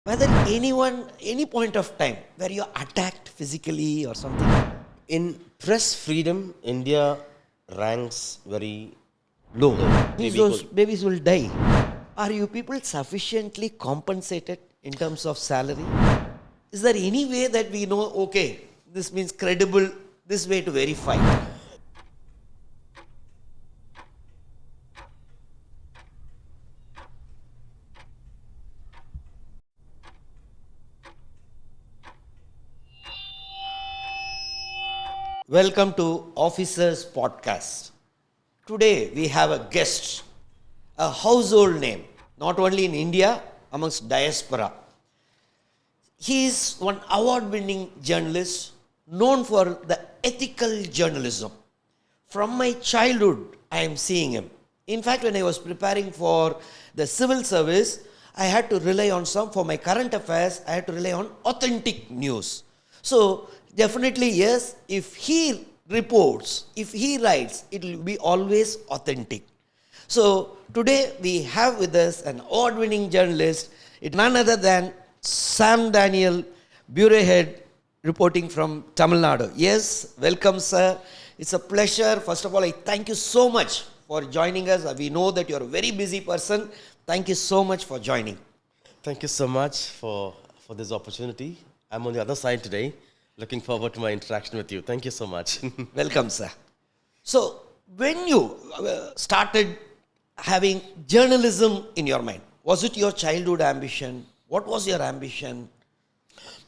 Whether any point of time where you're attacked physically or something? In press freedom, India ranks very low. Means Maybe those babies will die. Are you people sufficiently compensated in terms of salary? Is there any way that we know, okay, this means credible, this way to verify? Welcome to Officers Podcast. Today we have a guest, a household name, not only in India, amongst diaspora. He is one award-winning journalist known for the ethical journalism. From my childhood, I am seeing him. In fact, when I was preparing for the civil service, I had to rely on for my current affairs, I had to rely on authentic news. So, definitely, yes, if he reports, if he writes, it will be always authentic. So, today we have with us an award-winning journalist, none other than Sam Daniel, Bureau Head, reporting from Tamil Nadu. Yes, welcome, sir. It's a pleasure. First of all, I thank you so much for joining us. We know that you're a very busy person. Thank you so much for joining. Thank you so much for this opportunity. I'm on the other side today. Looking forward to my interaction with you. Thank you so much. Welcome, sir. So, when you started having journalism in your mind, was it your childhood ambition? What was your ambition?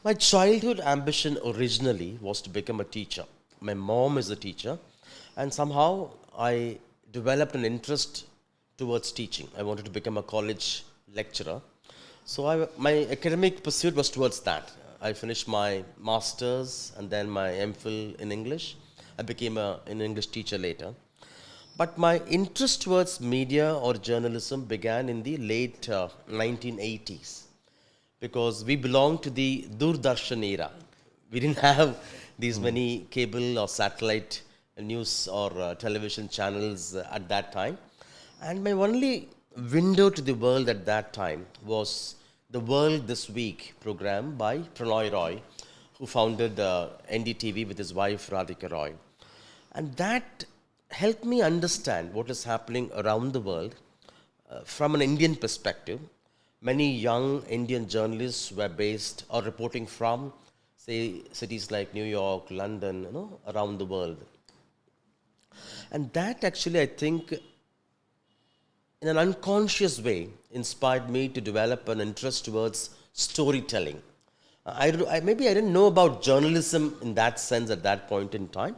My childhood ambition originally was to become a teacher. My mom is a teacher, and somehow I developed an interest towards teaching. I wanted to become a college lecturer. So my academic pursuit was towards that. I finished my master's and then my MPhil in English. I became an English teacher later. But my interest towards media or journalism began in the late 1980s because we belonged to the Doordarshan era. We didn't have these many cable or satellite news or television channels at that time. And my only window to the world at that time was the World This Week program by Pranoy Roy, who founded NDTV with his wife Radhika Roy. And that helped me understand what is happening around the world from an Indian perspective. Many young Indian journalists were based or reporting from, say, cities like New York, London, around the world. And that actually, I think, in an unconscious way, inspired me to develop an interest towards storytelling. Maybe I didn't know about journalism in that sense at that point in time,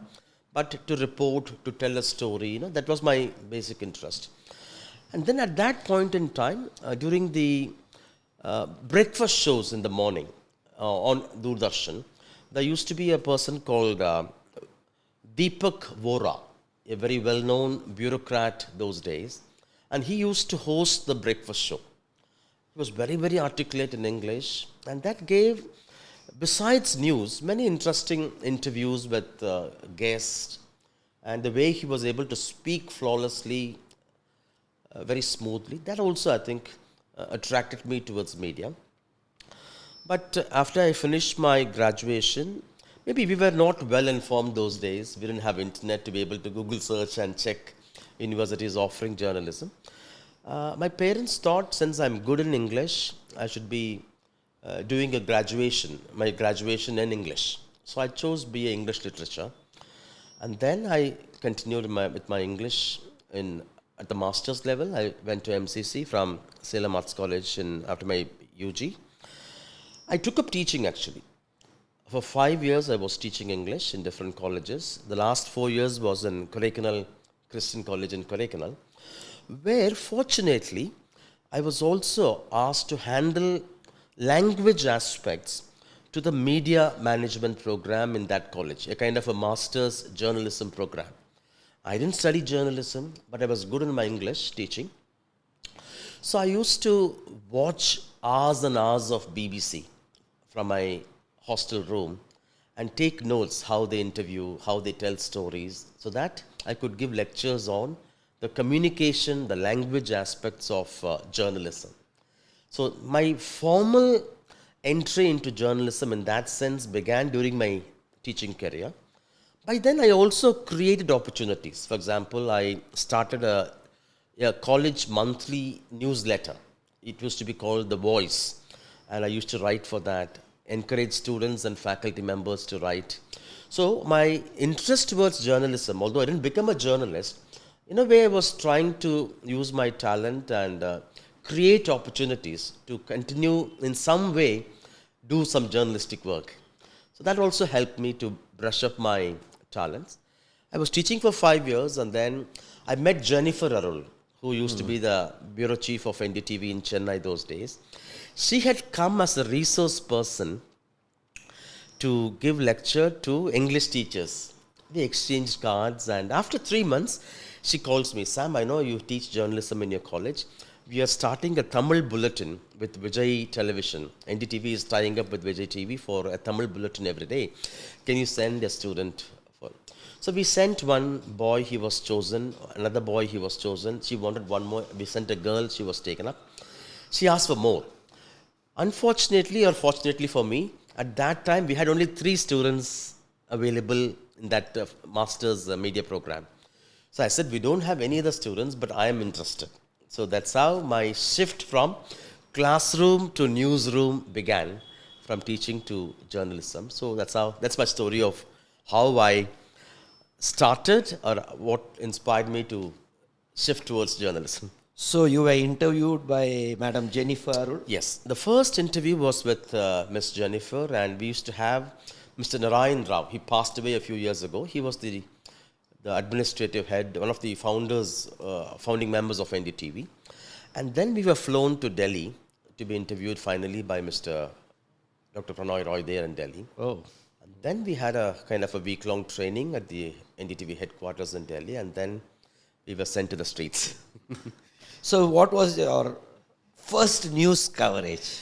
but to report, to tell a story, that was my basic interest. And then at that point in time, during the breakfast shows in the morning on Doordarshan, there used to be a person called Deepak Vora, a very well-known bureaucrat those days. And he used to host the breakfast show. He was very, very articulate in English. And that gave, besides news, many interesting interviews with guests. And the way he was able to speak flawlessly, very smoothly, that also, I think, attracted me towards media. But after I finished my graduation, maybe we were not well informed those days. We didn't have internet to be able to Google search and check universities offering journalism. My parents thought since I'm good in English, I should be doing my graduation in English. So I chose BA English Literature. And then I continued with my English at the master's level. I went to MCC from Salem Arts College after my UG. I took up teaching actually. For 5 years, I was teaching English in different colleges. The last 4 years was in Kodaikanal Christian College in Kodaikanal, where fortunately I was also asked to handle language aspects to the media management program in that college, a kind of a master's journalism program. I didn't study journalism, but I was good in my English teaching. So I used to watch hours and hours of BBC from my hostel room and take notes how they interview, how they tell stories, so that I could give lectures on the communication, the language aspects of journalism. So my formal entry into journalism in that sense began during my teaching career. By then, I also created opportunities. For example, I started a college monthly newsletter. It used to be called The Voice, and I used to write for that, encourage students and faculty members to write. So, my interest towards journalism, although I didn't become a journalist, in a way, I was trying to use my talent and create opportunities to continue in some way do some journalistic work. So that also helped me to brush up my talents. I was teaching for 5 years and then I met Jennifer Arul, who used to be the bureau chief of NDTV in Chennai those days. She had come as a resource person to give lecture to English teachers. We exchanged cards and after 3 months, she calls me, Sam, I know you teach journalism in your college. We are starting a Tamil bulletin with Vijay Television. NDTV is tying up with Vijay TV for a Tamil bulletin every day. Can you send a student? So we sent one boy, he was chosen. Another boy, he was chosen. She wanted one more. We sent a girl, she was taken up. She asked for more. Unfortunately or fortunately for me, at that time we had only 3 students available in that master's media program. So I said, we don't have any other students, but I am interested. So that's how my shift from classroom to newsroom began, from teaching to journalism. So that's my story of how I started or what inspired me to shift towards journalism. So you were interviewed by Madam Jennifer Arul? Yes, the first interview was with Miss Jennifer, and we used to have Mr. Narayan Rao. He passed away a few years ago. He was the administrative head, one of the founding members of NDTV. And then we were flown to Delhi to be interviewed finally by Dr. Pranoy Roy there in Delhi. Oh. And then we had a kind of a week-long training at the NDTV headquarters in Delhi, and then we were sent to the streets. So what was your first news coverage?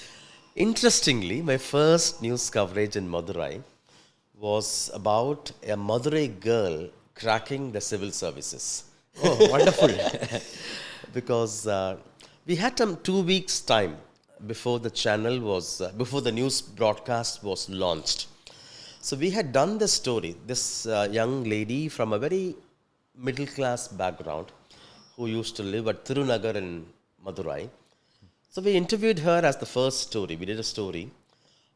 Interestingly, my first news coverage in Madurai was about a Madurai girl cracking the civil services. Oh, wonderful. Because we had some 2 weeks time before the channel was, before the news broadcast was launched. So we had done the story. This young lady from a very middle class background who used to live at Tirunagar in Madurai. So we interviewed her as the first story. We did a story.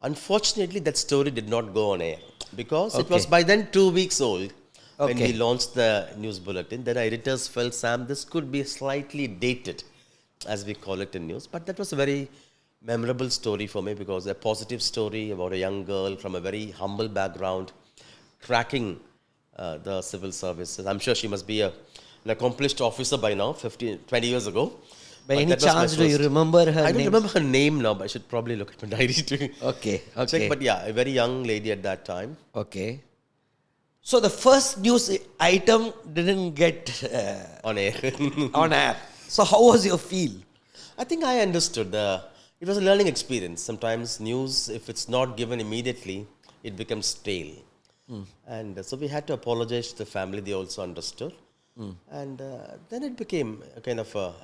Unfortunately, that story did not go on air because it was by then 2 weeks old. When we launched the news bulletin, then our editors felt, Sam, this could be slightly dated, as we call it in news. But that was a very memorable story for me because a positive story about a young girl from a very humble background cracking the civil services. I'm sure she must be an accomplished officer by now, 20 years ago. By any chance, do you remember her name? I don't remember her name now, but I should probably look at my diary to check. But yeah, a very young lady at that time. Okay. So the first news item didn't get on air. on air. So how was your feel? I think I understood. It was a learning experience. Sometimes news, if it's not given immediately, it becomes stale. And so we had to apologize to the family. They also understood. And then it became a kind of a...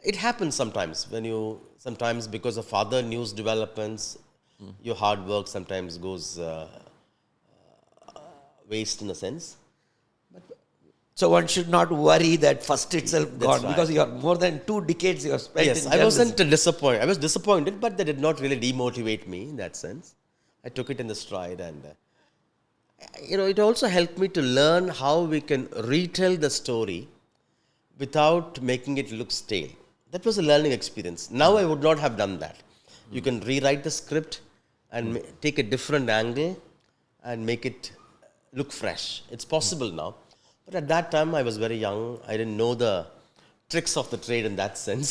It happens sometimes sometimes because of other news developments, your hard work sometimes goes waste in a sense. So one should not worry that first itself gone because you are more than 2 decades you have spent in journalism. I wasn't disappointed. I was disappointed, but that did not really demotivate me in that sense. I took it in the stride and it also helped me to learn how we can retell the story without making it look stale. That was a learning experience. Now I would not have done that. You can rewrite the script and take a different angle and make it look fresh. It's possible now. But at that time, I was very young. I didn't know the tricks of the trade in that sense.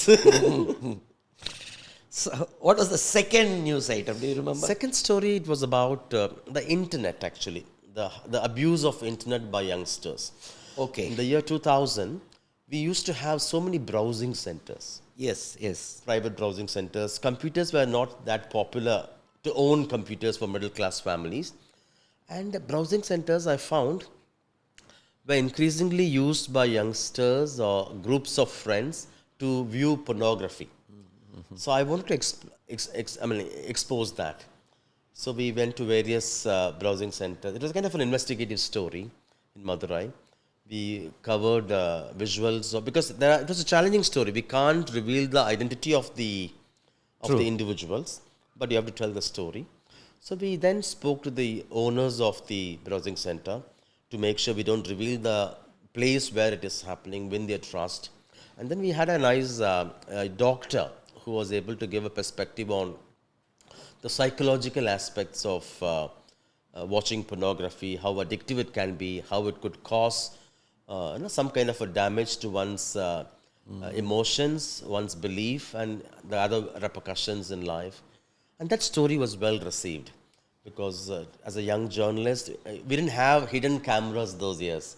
So, what was the second news item? Do you remember? Second story, it was about the internet, actually. The abuse of internet by youngsters. Okay. In the year 2000, we used to have so many browsing centers. Yes. Private browsing centers. Computers were not that popular to own computers for middle class families. And the browsing centers, I found, were increasingly used by youngsters or groups of friends to view pornography. So I wanted to expose that. So we went to various browsing centers. It was kind of an investigative story in Madurai. We covered visuals because it was a challenging story. We can't reveal the identity of the individuals, but you have to tell the story. So we then spoke to the owners of the browsing center to make sure we don't reveal the place where it is happening, win their trust. And then we had a nice doctor who was able to give a perspective on the psychological aspects of watching pornography, how addictive it can be, how it could cause some kind of a damage to one's emotions, one's belief, and the other repercussions in life. And that story was well received because as a young journalist, we didn't have hidden cameras those years.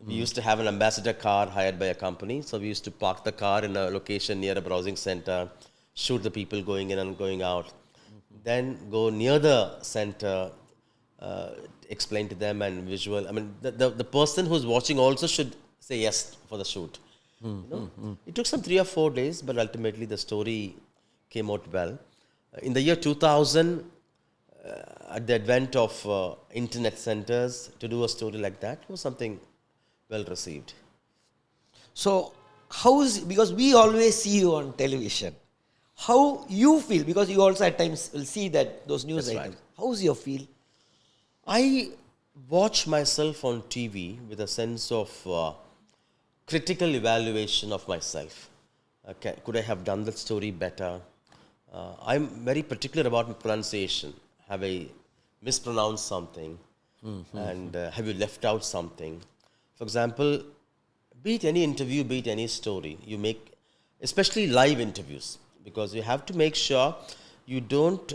We used to have an ambassador car hired by a company. So we used to park the car in a location near a browsing center, shoot the people going in and going out, then go near the center, explain to them and visual. I mean, the person who's watching also should say yes for the shoot. It took some 3 or 4 days, but ultimately the story came out well. In the year 2000, at the advent of internet centers, to do a story like that was something well received. So, because we always see you on television, how you feel, because you also at times will see those news That's items. right. How's your feel? I watch myself on TV with a sense of critical evaluation of myself. Could I have done that story better? I'm very particular about my pronunciation. Have I mispronounced something? And have you left out something? For example, be it any interview, be it any story, you make, especially live interviews, because you have to make sure you don't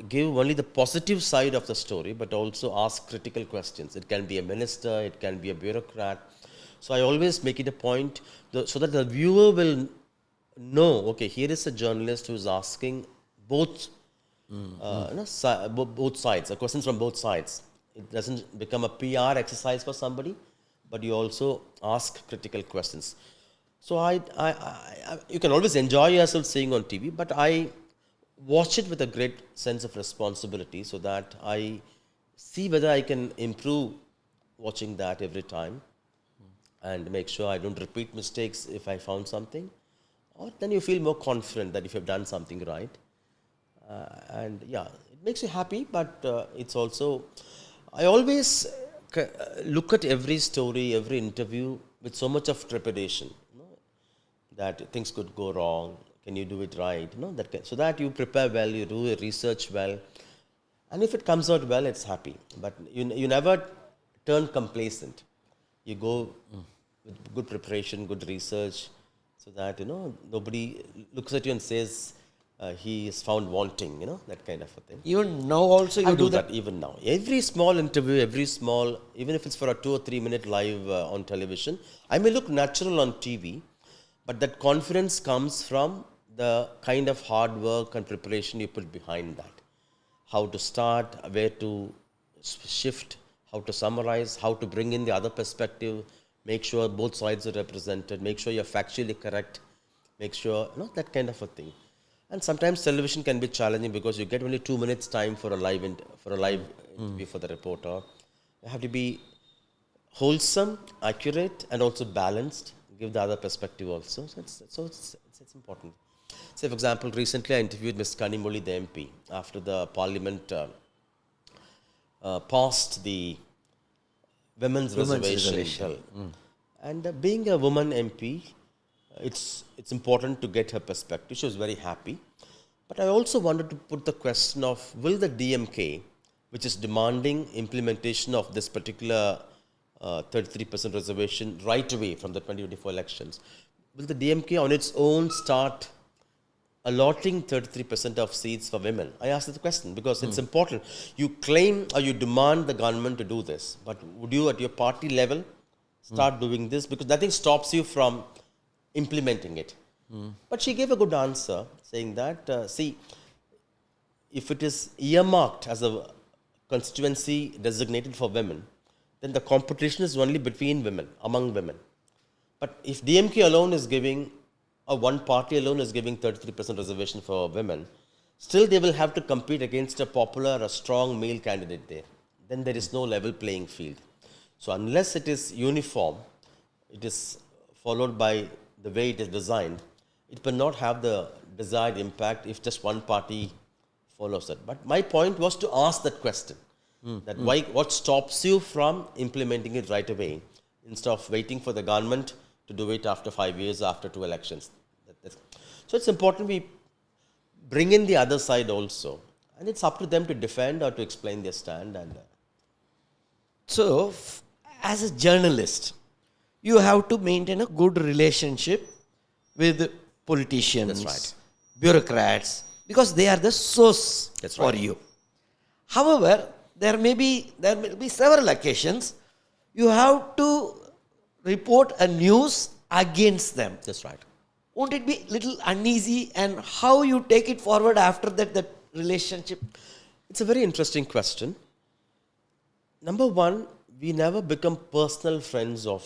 give only the positive side of the story, but also ask critical questions. It can be a minister, it can be a bureaucrat. So I always make it a point so that the viewer will know, okay, here is a journalist who is asking both both sides, questions from both sides. It doesn't become a PR exercise for somebody, but you also ask critical questions. So you can always enjoy yourself seeing on TV, but I watch it with a great sense of responsibility so that I see whether I can improve watching that every time and make sure I don't repeat mistakes if I found something. Or then you feel more confident that if you've done something right. And yeah, it makes you happy, but it's also, I always look at every story, every interview with so much of trepidation, that things could go wrong. Can you do it right? So that you prepare well, you do research well, and if it comes out well, it's happy. But you never turn complacent. You go with good preparation, good research, so that nobody looks at you and says he is found wanting. That kind of a thing. Even now, also you I do that. even now. Every small interview, even if it's for a 2 or 3 minute live on television, I may look natural on TV, but that confidence comes from the kind of hard work and preparation you put behind that. How to start, where to shift, how to summarize, how to bring in the other perspective, make sure both sides are represented, make sure you're factually correct, make sure, that kind of a thing. And sometimes television can be challenging because you get only 2 minutes time for a live interview for the reporter. You have to be wholesome, accurate, and also balanced. Give the other perspective also. So it's important. Say, for example, recently I interviewed Ms. Kanimoli, the MP, after the Parliament passed the Women's Reservation Bill. And being a woman MP, it's important to get her perspective. She was very happy. But I also wanted to put the question of, will the DMK, which is demanding implementation of this particular 33% reservation right away from the 2024 elections, will the DMK on its own start allotting 33% of seats for women? I asked the question because it's important. You claim or you demand the government to do this, but would you at your party level start doing this? Because nothing stops you from implementing it. But she gave a good answer saying that, if it is earmarked as a constituency designated for women, then the competition is only between women, among women. But if DMK alone is giving or one party alone is giving 33% reservation for women, still they will have to compete against a popular, a strong male candidate there. Then there is no level playing field. So unless it is uniform, it is followed by the way it is designed, it will not have the desired impact if just one party follows it. But my point was to ask that question, that why, what stops you from implementing it right away instead of waiting for the government to do it after 5 years, after 2 elections. So it's important we bring in the other side also, and it's up to them to defend or to explain their stand. And So, as a journalist, you have to maintain a good relationship with politicians, That's right. bureaucrats, because they are the source That's for right. you. However, there may be several occasions you have to report a news against them. that's right. Won't it be little uneasy, and how you take it forward after that relationship? It's a very interesting question. Number one, we never become personal friends of,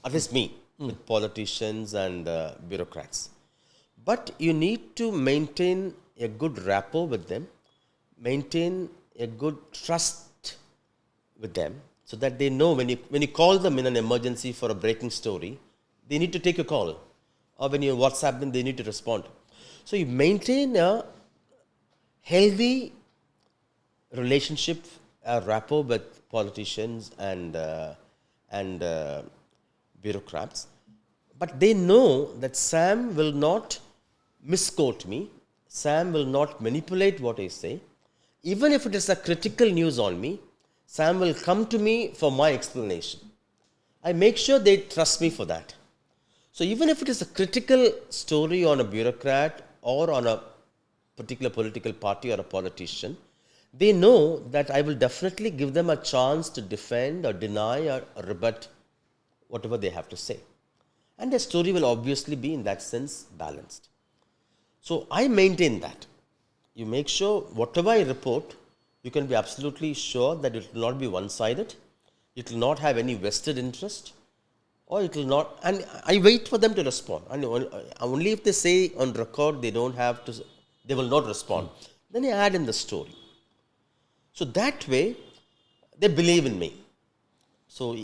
at least me, with politicians and bureaucrats. But you need to maintain a good rapport with them, maintain a good trust with them, so that they know when you call them in an emergency for a breaking story, they need to take a call. Or when you WhatsApp them, they need to respond. So you maintain a healthy relationship, a rapport with politicians and bureaucrats. But they know that Sam will not misquote me. Sam will not manipulate what I say. Even if it is a critical news on me, Sam will come to me for my explanation. I make sure they trust me for that. So even if it is a critical story on a bureaucrat or on a particular political party or a politician, they know that I will definitely give them a chance to defend or deny or rebut whatever they have to say. And their story will obviously be, in that sense, balanced. So I maintain that. You make sure whatever I report, you can be absolutely sure that it will not be one-sided, it will not have any vested interest, or it will not, and I wait for them to respond. And only if they say on record they don't have to, they will not respond, then I add in the story. So that way, they believe in me. So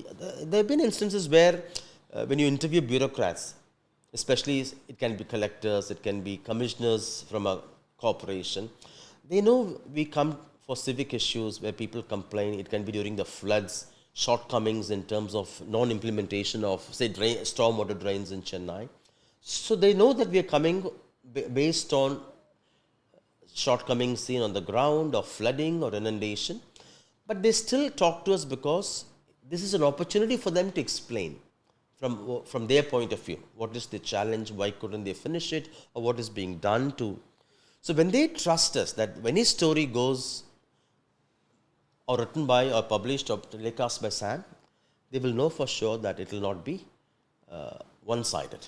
there have been instances where when you interview bureaucrats, especially it can be collectors, it can be commissioners from a corporation, they know we come for civic issues where people complain. It can be during the floods, shortcomings in terms of non-implementation of, say, stormwater drains in Chennai. So they know that we are coming based on shortcomings seen on the ground, or flooding or inundation. But they still talk to us because this is an opportunity for them to explain from their point of view. What is the challenge? Why couldn't they finish it? Or what is being done to... So when they trust us that when a story goes or written by or published or telecast by Sam, they will know for sure that it will not be one-sided.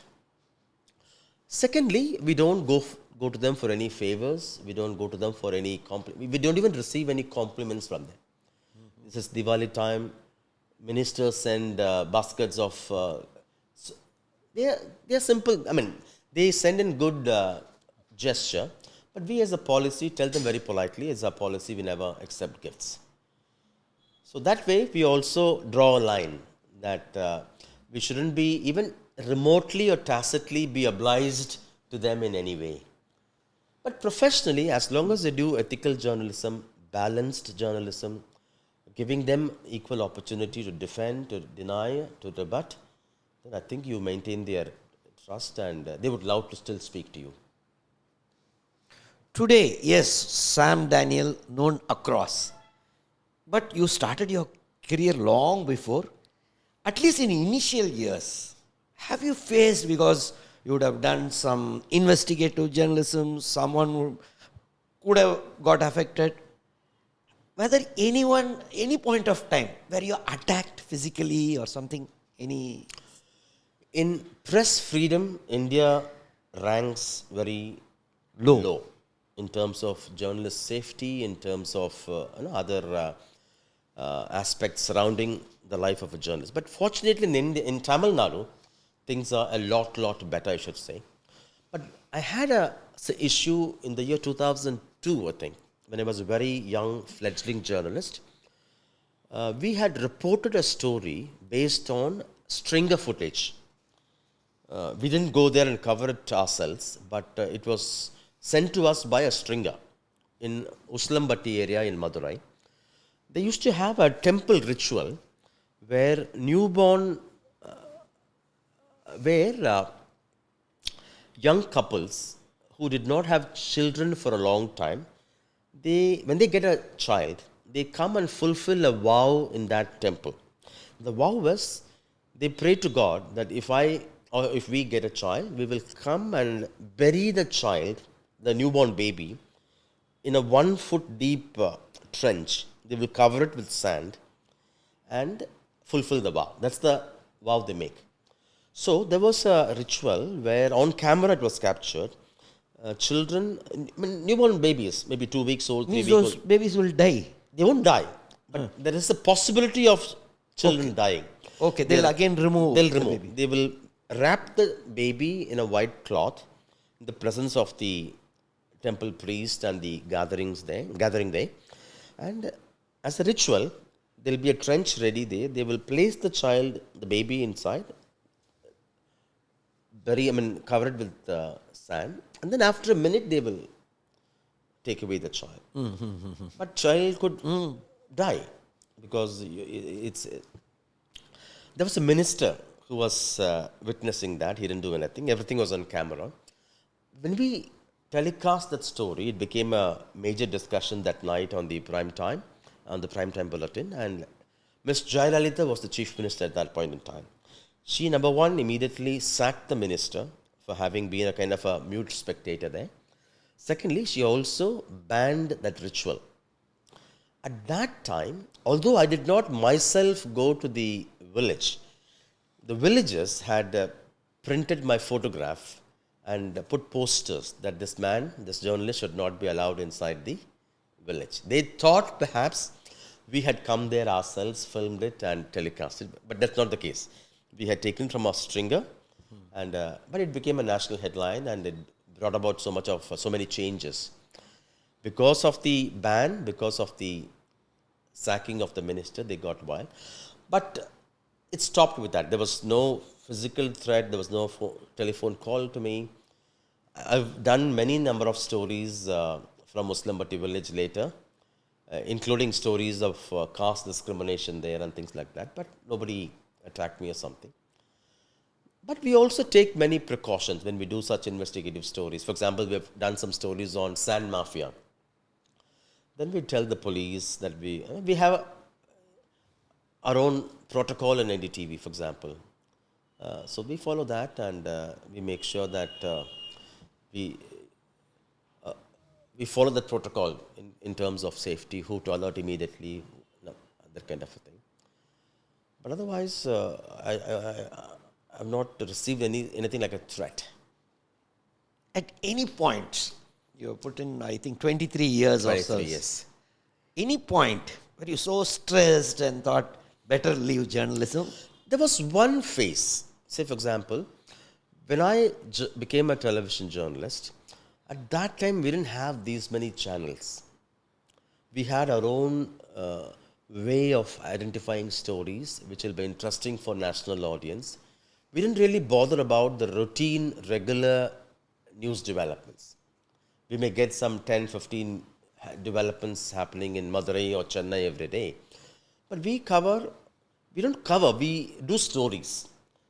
Secondly, we don't go to them for any favors. We don't go to them for any we don't even receive any compliments from them. This is Diwali time. Ministers send baskets of... they are simple. I mean, they send in good gesture. But we as a policy tell them very politely, as a policy, we never accept gifts. So that way, we also draw a line that we shouldn't be even remotely or tacitly be obliged to them in any way. But professionally, as long as they do ethical journalism, balanced journalism, giving them equal opportunity to defend, to deny, to rebut, then I think you maintain their trust, and they would love to still speak to you. Today, yes, Sam Daniel known across. But you started your career long before. At least in initial years, have you faced, because you would have done some investigative journalism, someone who could have got affected, whether any point of time where you are attacked physically or something, any... In press freedom, India ranks very low in terms of journalist safety, in terms of other aspects surrounding the life of a journalist. But fortunately, in Tamil Nadu, things are a lot better, I should say. But I had issue in the year 2002, I think, when I was a very young fledgling journalist. We had reported a story based on stringer footage. We didn't go there and cover it ourselves, but it was sent to us by a stringer in Uslambatti area in Madurai. They used to have a temple ritual where young couples who did not have children for a long time, when they get a child, they come and fulfill a vow in that temple. The vow was they pray to God that if we get a child, we will come and bury the child, the newborn baby, in a 1 foot deep trench. They will cover it with sand and fulfill the vow. That's the vow they make. So there was a ritual where on camera it was captured. Children, newborn babies, maybe 2 weeks old, 3 weeks old. Those babies will die. They won't die, but there is a possibility of children dying. Okay, they'll again remove. They'll remove. They will wrap the baby in a white cloth in the presence of the temple priest and the gathering day. And as a ritual, there will be a trench ready there. They will place the child, the baby inside, cover it with sand, and then after a minute they will take away the child. But child could die because there was a minister who was witnessing that. He didn't do anything. Everything was on camera. When we telecast that story, it became a major discussion that night on the prime time bulletin. And Ms. Jayalalitha was the chief minister at that point in time. She, number one, immediately sacked the minister for having been a kind of a mute spectator there. Secondly, she also banned that ritual. At that time, although I did not myself go to the village, the villagers had printed my photograph and put posters that this journalist should not be allowed inside the village. They thought perhaps we had come there ourselves, filmed it and telecasted, but that's not the case. We had taken from a stringer, but it became a national headline and it brought about so many changes. Because of the ban, because of the sacking of the minister, they got wild. But it stopped with that. There was no physical threat. There was no telephone call to me. I've done many number of stories from Uslambatti village later, including stories of caste discrimination there and things like that. But nobody attacked me or something. But we also take many precautions when we do such investigative stories. For example, we have done some stories on sand mafia. Then we tell the police that we have our own protocol in NDTV, for example. So we follow that and we make sure that we follow that protocol in terms of safety, who to alert immediately, that kind of a thing. But otherwise, I've not received anything like a threat. At any point, you have put in, I think, 23 years or so. Yes. Any point where you're so stressed and thought, better leave journalism? There was one phase. Say, for example, when I became a television journalist, at that time we didn't have these many channels. We had our own way of identifying stories which will be interesting for national audience. We didn't really bother about the routine, regular news developments. We may get some 10, 15 developments happening in Madurai or Chennai every day. But we do stories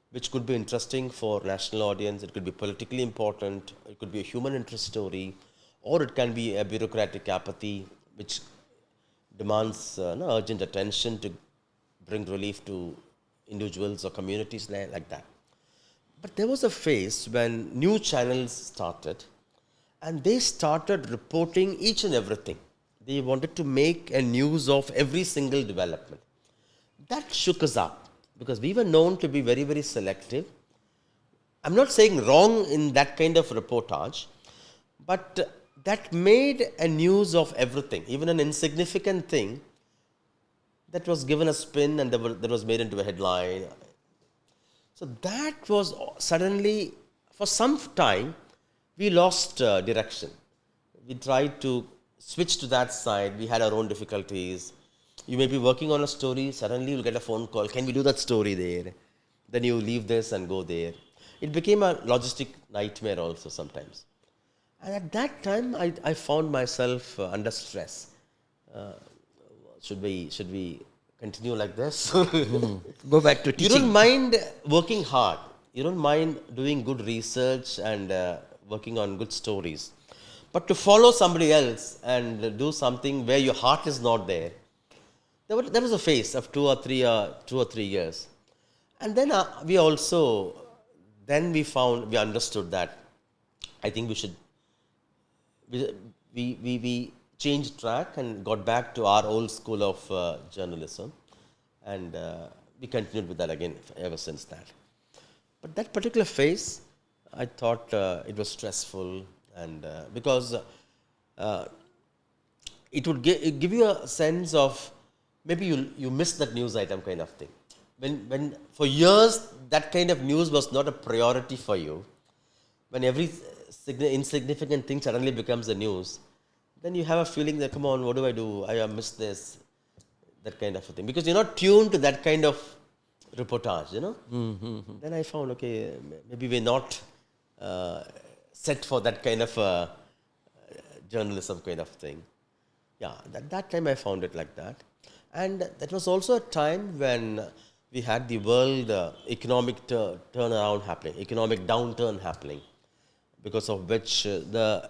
which could be interesting for national audience. It could be politically important. It could be a human interest story. Or it can be a bureaucratic apathy which demands urgent attention to bring relief to individuals or communities like that. But there was a phase when new channels started and they started reporting each and everything. They wanted to make a news of every single development. That shook us up because we were known to be very, very selective. I'm not saying wrong in that kind of reportage, but that made a news of everything, even an insignificant thing that was given a spin and that was made into a headline. So that was suddenly, for some time, we lost direction. We tried to switch to that side. We had our own difficulties. You may be working on a story, suddenly you'll get a phone call, can we do that story there? Then you leave this and go there. It became a logistic nightmare also sometimes. And at that time, I found myself under stress. Uh, should we continue like this? Go back to You teaching. don't mind working hard. You don't mind doing good research and working on good stories. But to follow somebody else and do something where your heart is not there, there was a phase of 2 or 3 years. And then we understood that I think we changed track and got back to our old school of journalism, and we continued with that again ever since that. But that particular phase, I thought it was stressful, and because it would give you a sense of maybe you missed that news item kind of thing. When for years that kind of news was not a priority for you, when every insignificant thing suddenly becomes the news, then you have a feeling that, come on, what do? I have missed this, that kind of a thing. Because you're not tuned to that kind of reportage, Then I found, okay, maybe we're not set for that kind of journalism kind of thing. Yeah, that time I found it like that. And that was also a time when we had the world economic turnaround happening, economic downturn happening, because of which the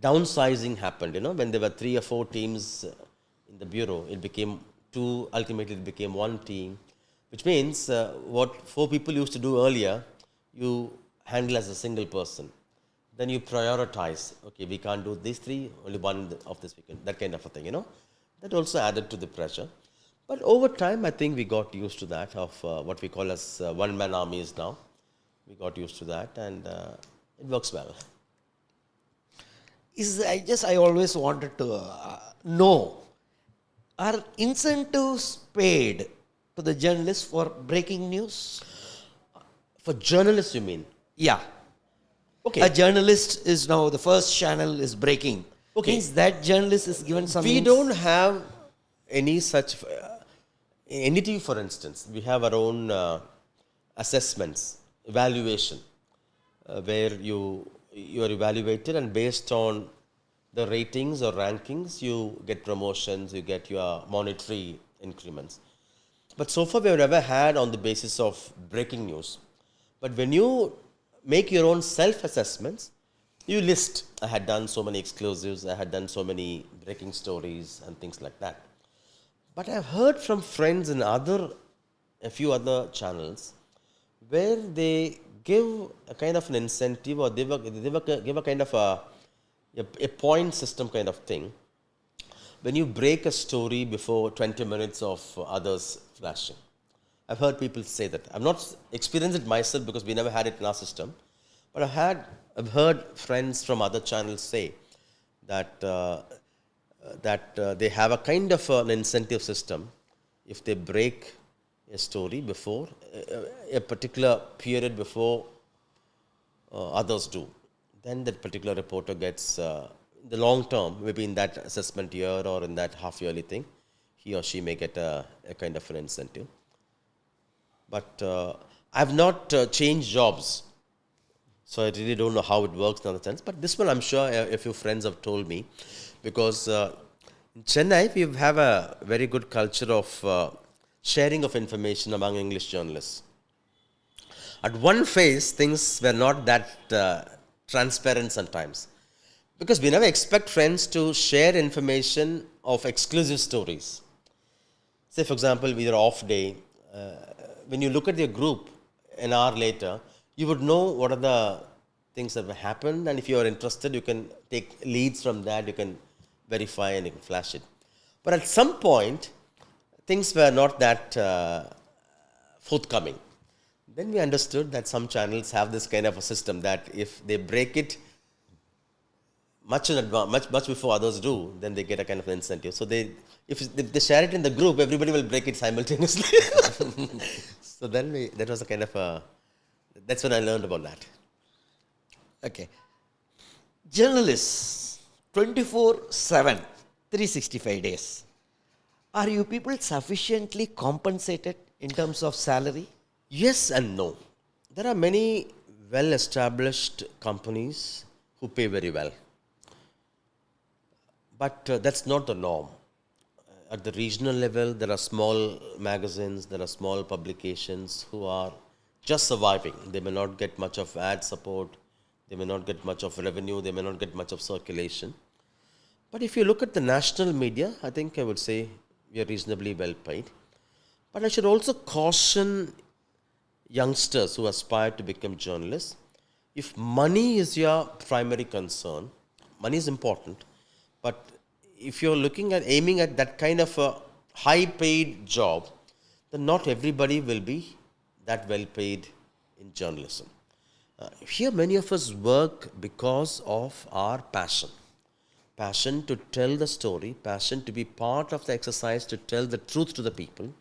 downsizing happened. When there were 3 or 4 teams in the bureau, it became 2, ultimately it became 1 team, which means what 4 people used to do earlier, you handle as a single person. Then you prioritize, okay, we can't do these 3, only one of this weekend, that kind of a thing, That also added to the pressure. But over time, I think we got used to that, of what we call as one-man armies now. We got used to that, and it works well. I always wanted to know, are incentives paid to the journalists for breaking news? For journalists, you mean? Yeah. Okay. A journalist is now, the first channel is breaking. Okay. Means that journalist is given some... We don't have any such... in NDTV, for instance, we have our own assessments, evaluation, where you are evaluated, and based on the ratings or rankings, you get promotions, you get your monetary increments. But so far, we have never had on the basis of breaking news. But when you make your own self-assessments, you list, I had done so many exclusives, I had done so many breaking stories and things like that. But I've heard from friends in a few other channels, where they give a kind of an incentive, or they give a kind of a point system kind of thing. When you break a story before 20 minutes of others flashing. I've heard people say that. I've not experienced it myself because we never had it in our system. But I've heard friends from other channels say that they have a kind of an incentive system if they break a story before a particular period before others do. Then that particular reporter gets, the long term, maybe in that assessment year or in that half-yearly thing, he or she may get a kind of an incentive. But I've not changed jobs, so I really don't know how it works in that sense. But this one, I'm sure a few friends have told me, because in Chennai, we have a very good culture of sharing of information among English journalists. At one phase, things were not that transparent sometimes, because we never expect friends to share information of exclusive stories. Say, for example, with your off day, when you look at your group an hour later, you would know what are the things that have happened, and if you are interested, you can take leads from that, you can verify and you can flash it. But at some point, things were not that forthcoming. Then we understood that some channels have this kind of a system that if they break it much in advance, much before others do, then they get a kind of incentive. So if they share it in the group, everybody will break it simultaneously. So then that was a kind of a, that's when I learned about that. Okay. Journalists, 24/7, 365 days. Are you people sufficiently compensated in terms of salary? Yes and no. There are many well-established companies who pay very well. But that's not the norm. At the regional level, there are small magazines, there are small publications who are just surviving. They may not get much of ad support, they may not get much of revenue, they may not get much of circulation. But if you look at the national media, I think I would say we are reasonably well paid. But I should also caution youngsters who aspire to become journalists. If money is your primary concern, money is important, but if you're looking at aiming at that kind of a high paid job, then not everybody will be that well paid in journalism. Here, many of us work because of our passion to tell the story, passion to be part of the exercise to tell the truth to the people.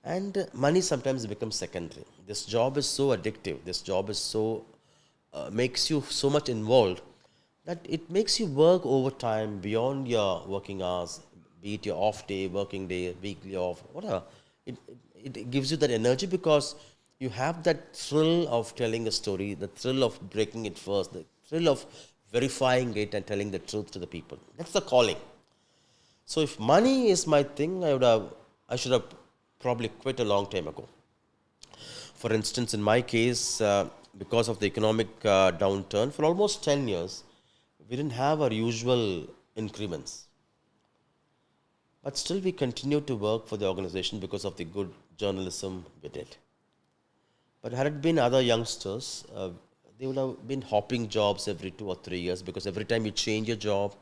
And money sometimes becomes secondary. This job is so addictive. This job is so makes you so much involved that it makes you work overtime beyond your working hours, be it your off day, working day, weekly off, whatever. It gives you that energy because you have that thrill of telling a story, the thrill of breaking it first, the thrill of verifying it and telling the truth to the people. That's the calling. So if money is my thing, I should have probably quit a long time ago. For instance, in my case, because of the economic downturn, for almost 10 years, we didn't have our usual increments. But still, we continued to work for the organization because of the good journalism we did. But had it been other youngsters, they would have been hopping jobs every 2 or 3 years because every time you change your job,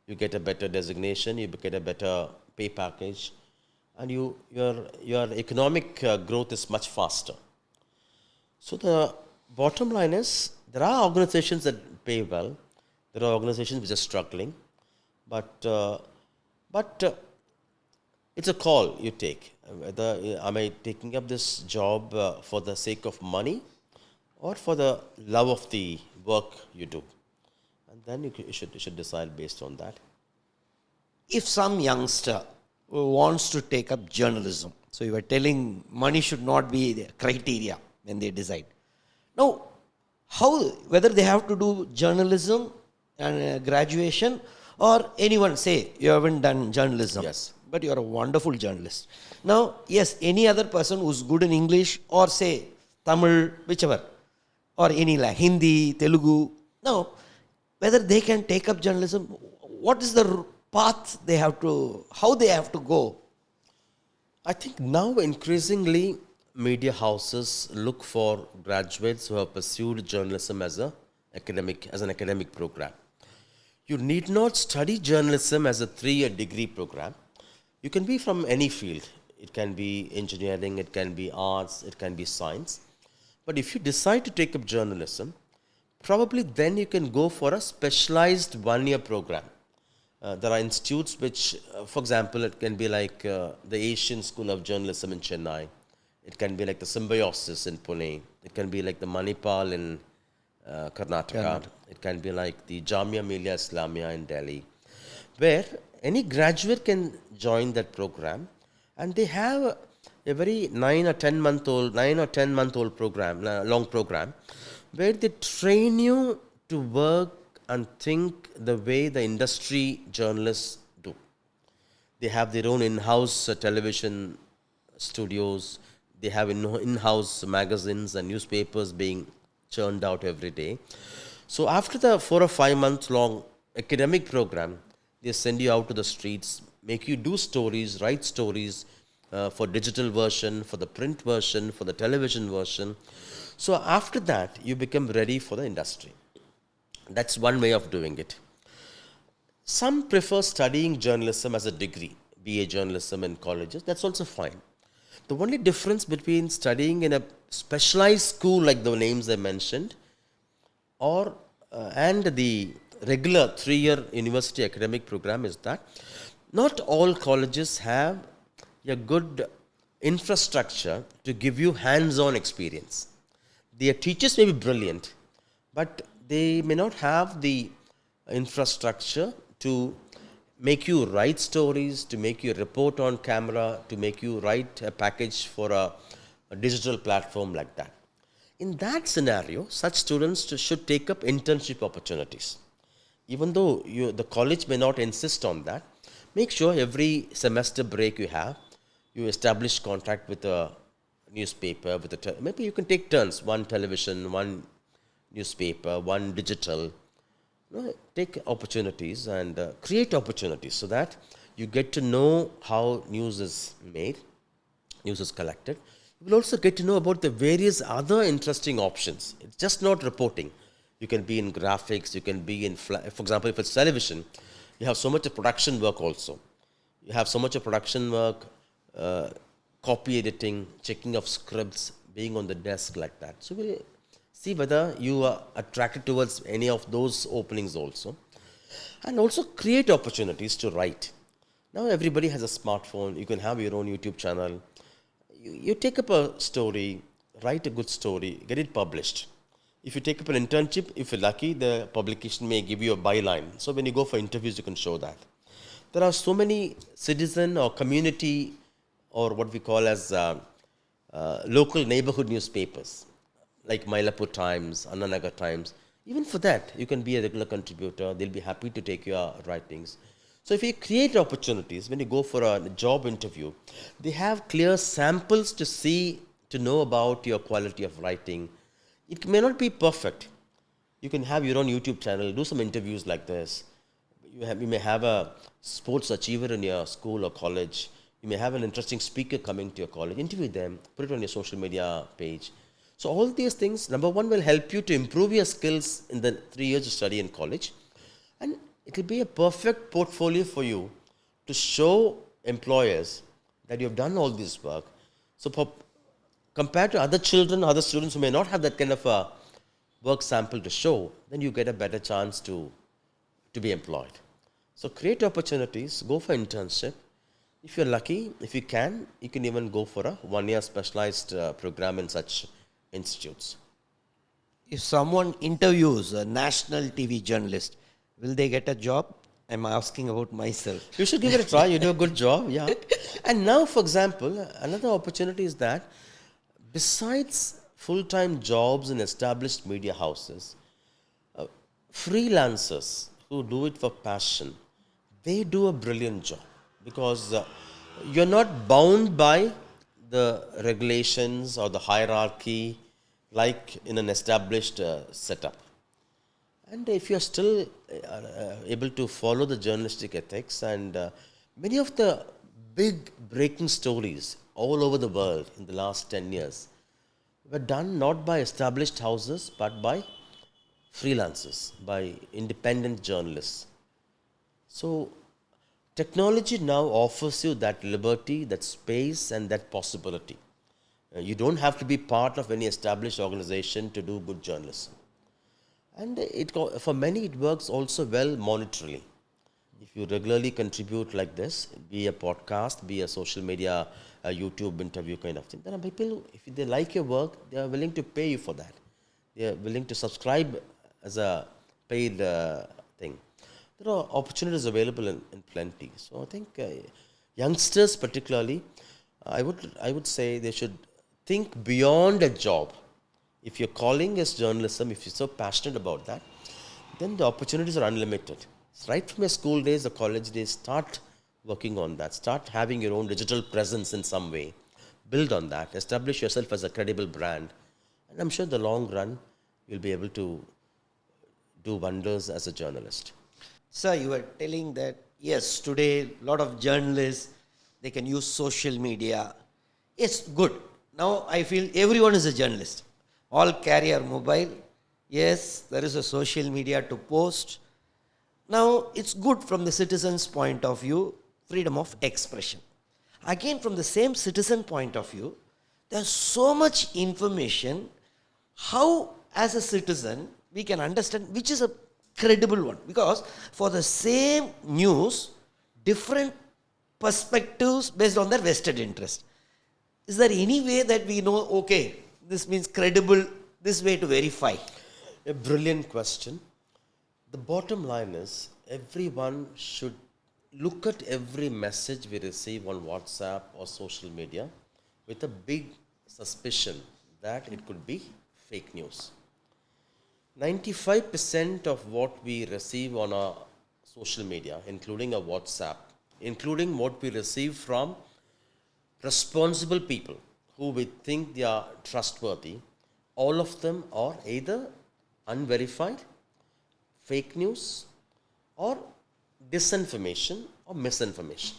you get a better designation, you get a better pay package, and your economic growth is much faster. So the bottom line is, there are organizations that pay well, there are organizations which are struggling, but it's a call you take. Whether am I taking up this job for the sake of money or for the love of the work you do? And then you should decide based on that. If some youngster wants to take up journalism, so you were telling money should not be the criteria when they decide. Now, whether they have to do journalism and graduation, or anyone say you haven't done journalism, Yes, but you're a wonderful journalist. Now, yes, any other person who's good in English or say Tamil, whichever, or any like Hindi, Telugu. Now, whether they can take up journalism, what is the path they have to, how they have to go? I think now increasingly media houses look for graduates who have pursued journalism as an academic program. You need not study journalism as a 3-year degree program. You can be from any field. It can be engineering, it can be arts, it can be science. But if you decide to take up journalism, probably then you can go for a specialized 1-year program. There are institutes which, for example, it can be like the Asian School of Journalism in Chennai. It can be like the Symbiosis in Pune. It can be like the Manipal in Karnataka. It can be like the Jamia Millia Islamia in Delhi, where any graduate can join that program, and they have a very 9 or 10 month old program, long program, where they train you to work and think the way the industry journalists do. They have their own in-house television studios. They have in-house magazines and newspapers being churned out every day. So after the 4 or 5 month long academic program, they send you out to the streets, make you do stories, write stories for digital version, for the print version, for the television version. So after that, you become ready for the industry. That's one way of doing it. Some prefer studying journalism as a degree, BA journalism in colleges. That's also fine. The only difference between studying in a specialized school like the names I mentioned or and the regular 3-year university academic program is that not all colleges have a good infrastructure to give you hands-on experience. Their teachers may be brilliant, but they may not have the infrastructure to make you write stories, to make you report on camera, to make you write a package for a digital platform like that. In that scenario, such students should take up internship opportunities. Even though the college may not insist on that, make sure every semester break you have, you establish contact with a newspaper, maybe you can take turns, one television, one newspaper, one digital. Take opportunities and create opportunities so that you get to know how news is made, news is collected. You will also get to know about the various other interesting options. It's just not reporting. You can be in graphics, you can be in, for example, if it's television, you have so much of production work also. You have so much of production work, copy editing, checking of scripts, being on the desk like that. So we'll see whether you are attracted towards any of those openings also. And also create opportunities to write. Now everybody has a smartphone. You can have your own YouTube channel. You take up a story, write a good story, get it published. If you take up an internship, if you're lucky, the publication may give you a byline. So when you go for interviews, you can show that. There are so many citizen or community or what we call as local neighborhood newspapers, like Mylapore Times, Annanagar Times. Even for that, you can be a regular contributor. They'll be happy to take your writings. So if you create opportunities, when you go for a job interview, they have clear samples to see, to know about your quality of writing. It may not be perfect. You can have your own YouTube channel, do some interviews like this. You may have a sports achiever in your school or college. You may have an interesting speaker coming to your college. Interview them, put it on your social media page. So all these things, number one, will help you to improve your skills in the 3 years of study in college. And it will be a perfect portfolio for you to show employers that you have done all this work. So compared to other children, other students who may not have that kind of a work sample to show, then you get a better chance to be employed. So create opportunities, go for internship. If you're lucky, if you can even go for a 1-year specialized program in such institutes. If someone interviews a national TV journalist, will they get a job? I'm asking about myself. You should give it a try. You do a good job, yeah. And now, for example, another opportunity is that besides full-time jobs in established media houses, freelancers who do it for passion, they do a brilliant job because you're not bound by the regulations or the hierarchy like in an established setup. And if you're still able to follow the journalistic ethics, and many of the big breaking stories all over the world in the last 10 years were done not by established houses but by freelancers, by independent journalists. So technology now offers you that liberty, that space, and that possibility. You don't have to be part of any established organization to do good journalism. And for many, it works also well monetarily. If you regularly contribute like this, be a podcast, be a social media, a YouTube interview kind of thing, there are people, if they like your work, they are willing to pay you for that. They are willing to subscribe as a paid thing. There are opportunities available in plenty. So I think youngsters particularly, I would say they should think beyond a job. If your calling is journalism, if you're so passionate about that, then the opportunities are unlimited. Right from your school days, the college days, start working on that. Start having your own digital presence in some way. Build on that. Establish yourself as a credible brand. And I'm sure in the long run, you'll be able to do wonders as a journalist. Sir, you were telling that, yes, today a lot of journalists, they can use social media. Yes, good. Now I feel everyone is a journalist. All carry a mobile. Yes, there is a social media to post. Now, it's good from the citizen's point of view, freedom of expression. Again, from the same citizen point of view, there's so much information. How, as a citizen, we can understand which is a credible one? Because for the same news, different perspectives based on their vested interest. Is there any way that we know, okay, this means credible, this way to verify? A brilliant question. The bottom line is everyone should look at every message we receive on WhatsApp or social media with a big suspicion that it could be fake news. 95% of what we receive on our social media, including our WhatsApp, including what we receive from responsible people who we think they are trustworthy, all of them are either unverified, fake news, or disinformation or misinformation.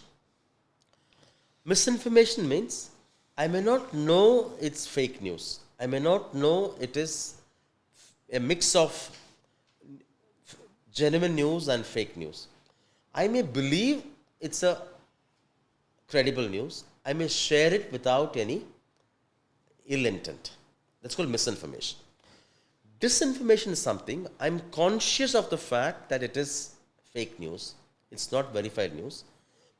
Misinformation means I may not know it's fake news. I may not know it is a mix of genuine news and fake news. I may believe it's a credible news. I may share it without any ill intent. That's called misinformation. Disinformation is something I'm conscious of the fact that it is fake news. It's not verified news.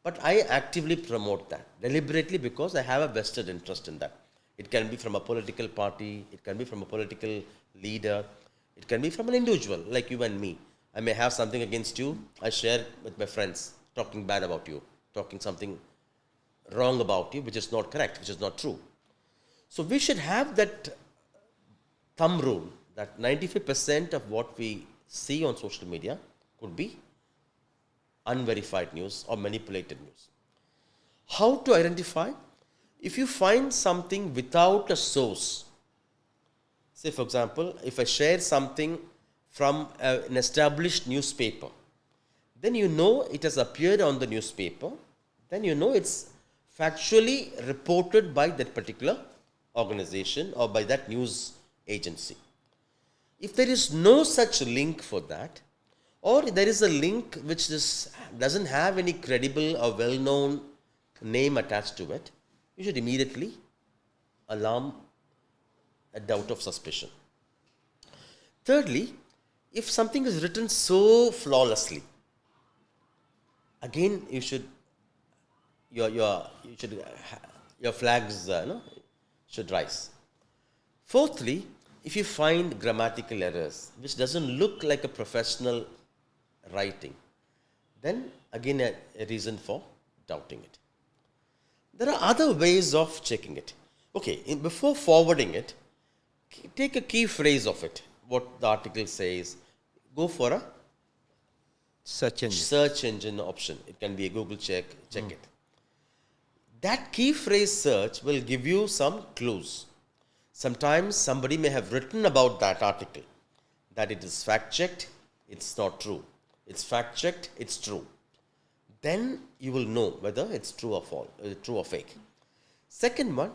But I actively promote that deliberately because I have a vested interest in that. It can be from a political party, it can be from a political leader, it can be from an individual like you and me. I may have something against you, I share with my friends, talking bad about you, talking something wrong about you, which is not correct, which is not true. So we should have that thumb rule that 95% of what we see on social media could be unverified news or manipulated news. How to identify? If you find something without a source, say for example, if I share something from an established newspaper, then you know it has appeared on the newspaper, then you know it's factually reported by that particular organization or by that news agency. If there is no such link for that, or there is a link which doesn't have any credible or well-known name attached to it, you should immediately alarm a doubt of suspicion. Thirdly, if something is written so flawlessly, again your flags should rise. Fourthly, if you find grammatical errors which doesn't look like a professional writing, then again a reason for doubting it. There are other ways of checking it. Okay, before forwarding it, take a key phrase of it, what the article says, go for a search engine option. It can be a Google check it. That key phrase search will give you some clues. Sometimes somebody may have written about that article that it is fact checked, it's not true. It's fact checked, it's true. Then you will know whether it's true or false, true or fake. Second one,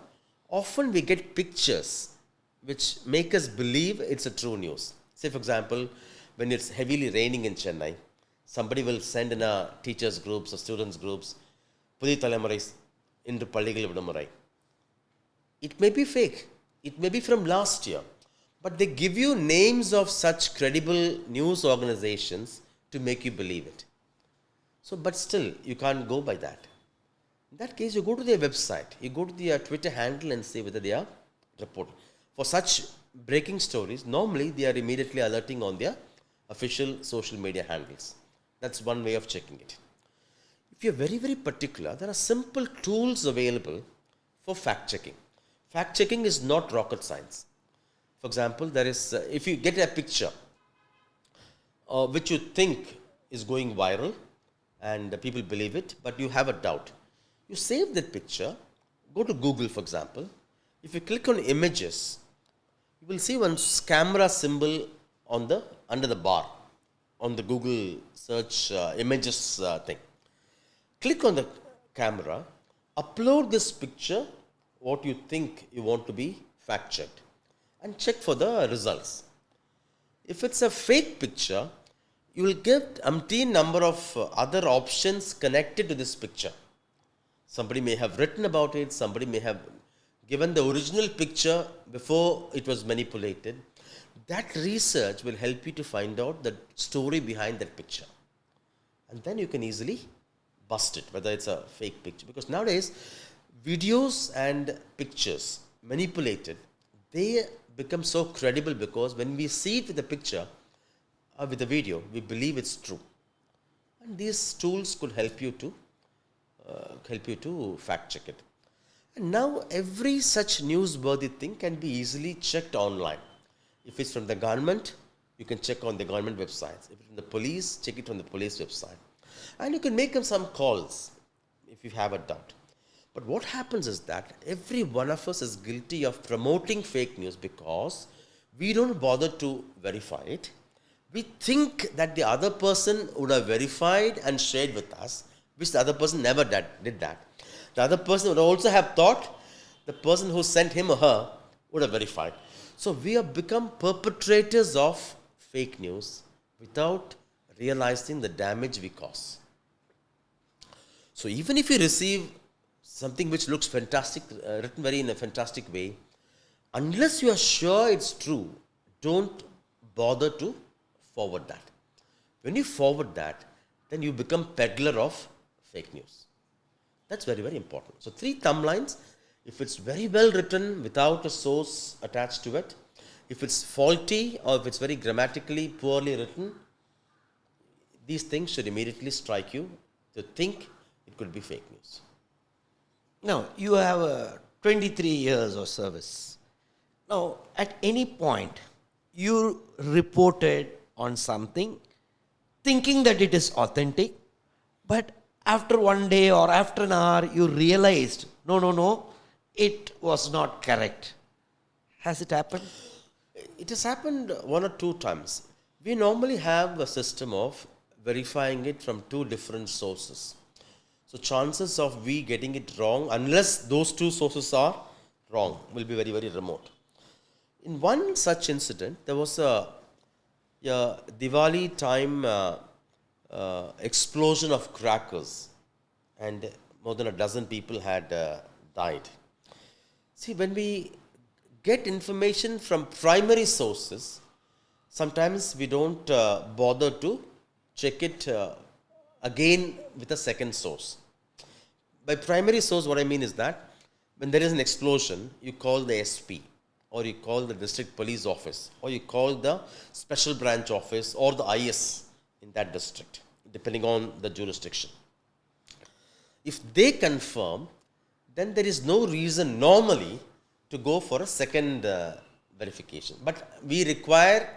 often we get pictures which make us believe it's a true news. Say for example, when it's heavily raining in Chennai, somebody will send in a teachers groups or students groups, Pudi Talamurai into Palligal Vidamurai. It may be fake. It may be from last year. But they give you names of such credible news organizations to make you believe it. So, but still, you can't go by that. In that case, you go to their website, you go to their Twitter handle and see whether they are reporting. For such breaking stories, normally they are immediately alerting on their official social media handles. That's one way of checking it. If you're very, very particular, there are simple tools available for fact checking. Fact checking is not rocket science. For example, there is, if you get a picture which you think is going viral and people believe it, but you have a doubt, you save that picture, go to Google for example. If you click on images, you will see one camera symbol on under the bar on the Google search images thing. Click on the camera, upload this picture, what you think you want to be fact checked, and check for the results. If it's a fake picture, you will get umpteen number of other options connected to this picture. Somebody may have written about it, somebody may have given the original picture before it was manipulated. That research will help you to find out the story behind that picture. And then you can easily bust it, whether it's a fake picture. Because nowadays, Videos and pictures manipulated, they become so credible because when we see it with a picture or with a video, we believe it's true. And these tools could help you to fact check it. And now every such newsworthy thing can be easily checked online. If it's from the government, you can check on the government websites. If it's from the police, check it on the police website. And you can make them some calls if you have a doubt. But what happens is that every one of us is guilty of promoting fake news because we don't bother to verify it. We think that the other person would have verified and shared with us, which the other person never did that. The other person would also have thought the person who sent him or her would have verified. So we have become perpetrators of fake news without realizing the damage we cause. So even if you receive something which looks fantastic, written very in a fantastic way, unless you are sure it's true, don't bother to forward that. When you forward that, then you become peddler of fake news. That's very, very important. So 3 thumb lines. If it's very well written without a source attached to it, if it's faulty or if it's very grammatically poorly written, these things should immediately strike you to think it could be fake news. Now, you have 23 years of service. Now, at any point, you reported on something thinking that it is authentic, but after one day or after an hour, you realized, no, it was not correct. Has it happened? It has happened 1 or 2 times. We normally have a system of verifying it from 2 different sources. So chances of we getting it wrong, unless those 2 sources are wrong, will be very, very remote. In one such incident, there was a Diwali time explosion of crackers, and more than a dozen people had died. See, when we get information from primary sources, sometimes we don't bother to check it again with a second source. By primary source, what I mean is that when there is an explosion, you call the SP, or you call the district police office, or you call the special branch office or the IAS in that district, depending on the jurisdiction. If they confirm, then there is no reason normally to go for a second verification. But we require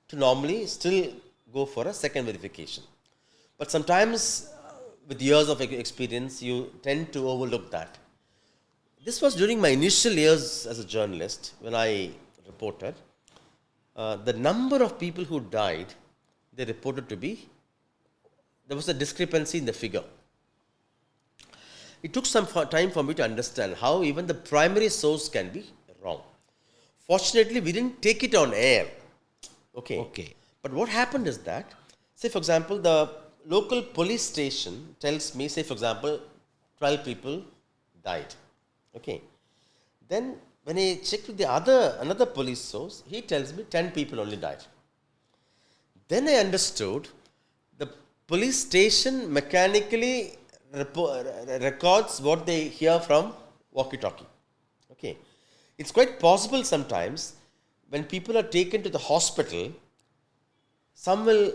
to normally still go for a second verification. But sometimes, with years of experience, you tend to overlook that. This was during my initial years as a journalist when I reported. The number of people who died, they reported to be, there was a discrepancy in the figure. It took some time for me to understand how even the primary source can be wrong. Fortunately, we didn't take it on air. Okay. But what happened is that, say for example, the local police station tells me, say for example, 12 people died. Okay. Then when I checked with another police source, he tells me 10 people only died. Then I understood the police station mechanically records what they hear from walkie-talkie. Okay. It's quite possible sometimes when people are taken to the hospital, some will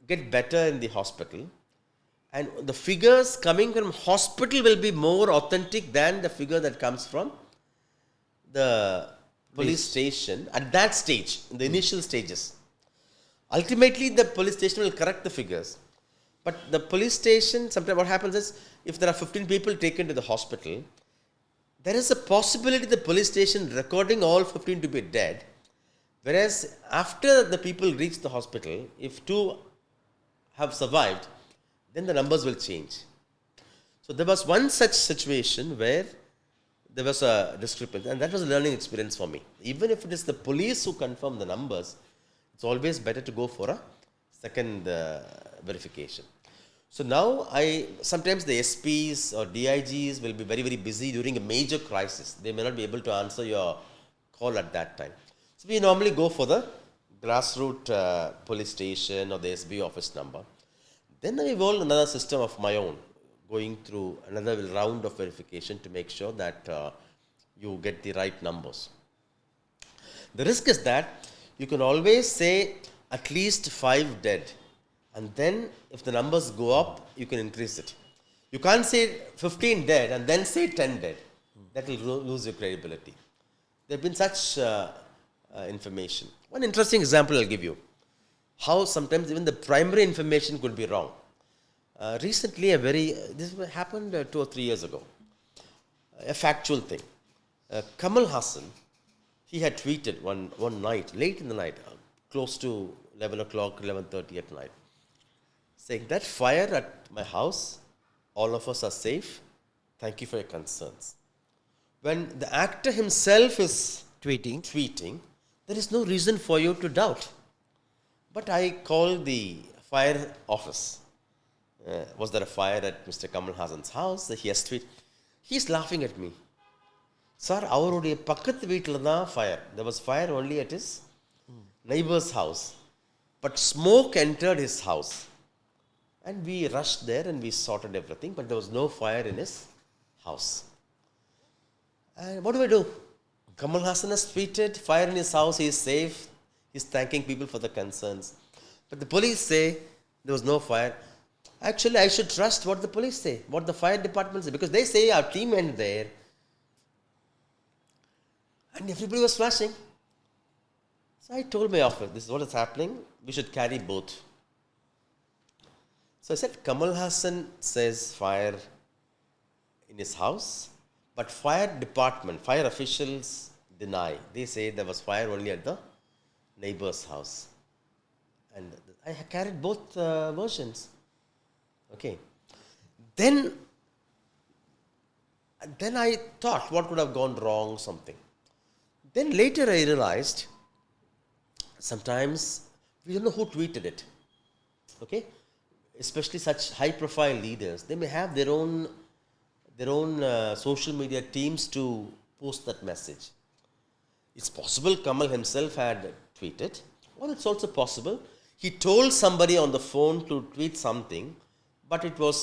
get better in the hospital, and the figures coming from hospital will be more authentic than the figure that comes from the police station at that stage, in the initial stages. Ultimately, the police station will correct the figures. But the police station, sometimes what happens is, if there are 15 people taken to the hospital, there is a possibility the police station recording all 15 to be dead, whereas after the people reach the hospital, if 2 have survived, then the numbers will change. So there was one such situation where there was a discrepancy, and that was a learning experience for me. Even if it is the police who confirm the numbers, it's always better to go for a second verification. So now sometimes the SPs or DIGs will be very, very busy during a major crisis. They may not be able to answer your call at that time. So we normally go for the grassroots police station or the SB office number. Then I evolved another system of my own, going through another round of verification to make sure that you get the right numbers. The risk is that you can always say at least 5 dead, and then if the numbers go up, you can increase it. You can't say 15 dead and then say 10 dead. That will lose your credibility. There have been such information. One interesting example I'll give you. How sometimes even the primary information could be wrong. Recently, this happened 2 or 3 years ago. A factual thing. Kamal Hassan, he had tweeted one night, late in the night, close to 11 o'clock, 11:30 at night, saying that fire at my house, all of us are safe. Thank you for your concerns. When the actor himself is tweeting, there is no reason for you to doubt. But I called the fire office. Was there a fire at Mr. Kamal Hassan's house? He has tweeted. He's laughing at me. Sir, அவருடைய பக்கத்து வீட்டில் தான் fire. There was fire only at his neighbor's house. But smoke entered his house. And we rushed there and we sorted everything, but there was no fire in his house. And what do? Kamal Hassan has tweeted, fire in his house, he is safe. He's thanking people for the concerns. But the police say there was no fire. Actually, I should trust what the police say, what the fire department say, because they say our team went there and everybody was flashing. So I told my office, this is what is happening, we should carry both. So I said, Kamal Hassan says fire in his house, but fire department, fire officials deny. They say there was fire only at the neighbor's house. And I carried both versions. Okay. Then I thought, what could have gone wrong, something. Then later I realized, sometimes we don't know who tweeted it. Okay? Especially such high-profile leaders, they may have their own social media teams to post that message. It's possible Kamal himself had tweeted, or it's also possible he told somebody on the phone to tweet something, but it was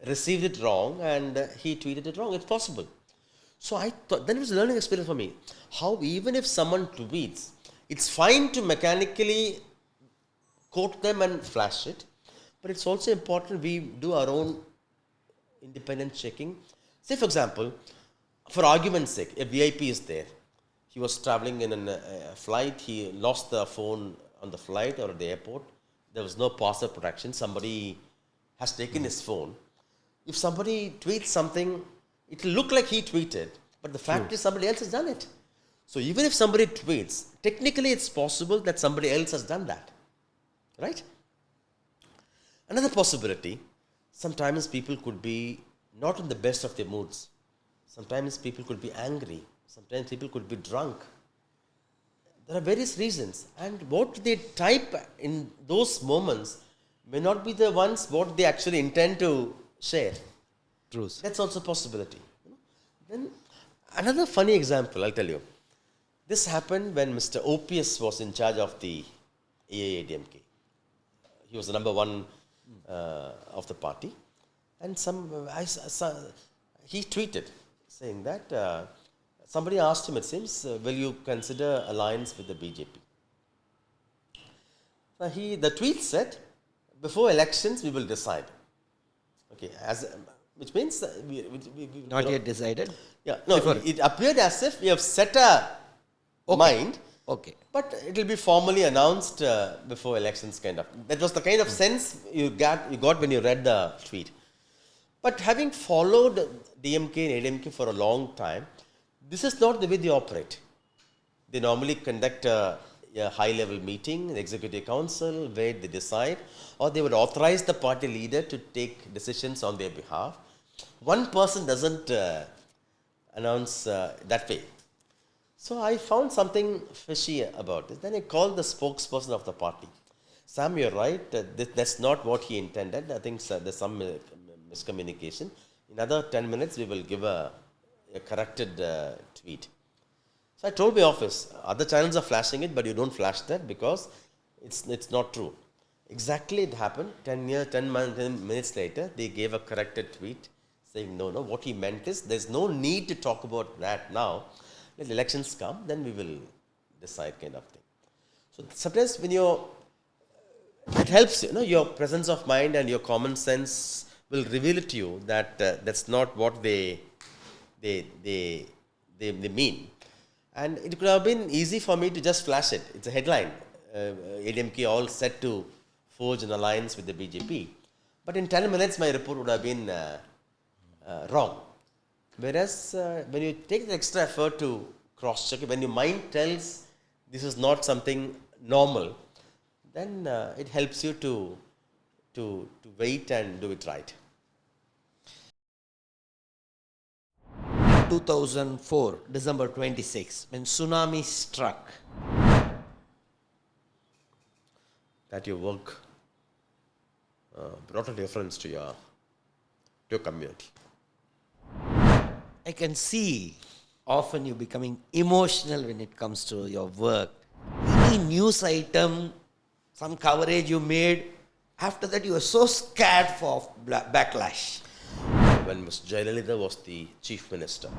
received it wrong and he tweeted it wrong. It's possible. So I thought, then it was a learning experience for me. How even if someone tweets, it's fine to mechanically quote them and flash it, but it's also important we do our own independent checking. Say, for example, for argument's sake, a VIP is there. He was traveling in a flight. He lost the phone on the flight or at the airport. There was no password protection. Somebody has taken his phone. If somebody tweets something, it will look like he tweeted, but the fact is somebody else has done it. So even if somebody tweets, technically it's possible that somebody else has done that. Right? Another possibility, sometimes people could be not in the best of their moods. Sometimes people could be angry. Sometimes people could be drunk. There are various reasons. And what they type in those moments may not be the ones what they actually intend to share. True. That's also a possibility. Then another funny example, I'll tell you. This happened when Mr. OPS was in charge of the AIADMK. He was the number one of the party. And he tweeted saying that somebody asked him, it seems, will you consider alliance with the BJP? The tweet said, before elections, we will decide. Okay, which means we Not yet decided? Yeah, no, it appeared as if we have set a mind. Okay. But it will be formally announced before elections, kind of. That was the kind of sense you got when you read the tweet. But having followed DMK and ADMK for a long time, this is not the way they operate. They normally conduct a high-level meeting, the executive council, where they decide, or they would authorize the party leader to take decisions on their behalf. One person doesn't announce that way. So I found something fishy about this. Then I called the spokesperson of the party. Sam, you're right. That's not what he intended. I think there's some miscommunication. In another 10 minutes, we will give a corrected tweet. So I told my office, other channels are flashing it, but you don't flash that because it's not true. Exactly, it happened. 10 minutes later, they gave a corrected tweet saying, no, what he meant is there's no need to talk about that now. Let elections come, then we will decide, kind of thing. So sometimes when it helps, your presence of mind and your common sense will reveal it to you that that's not what they mean. And it could have been easy for me to just flash it. It's a headline. ADMK all set to forge an alliance with the BJP. But in 10 minutes, my report would have been wrong. Whereas when you take the extra effort to cross-check it, when your mind tells this is not something normal, then it helps you to wait and do it right. 2004, December 26, when tsunami struck. That your work brought a difference to your community. I can see often you becoming emotional when it comes to your work. Any news item, some coverage you made, after that you were so scared for backlash. When Ms. Jayalalitha was the chief minister,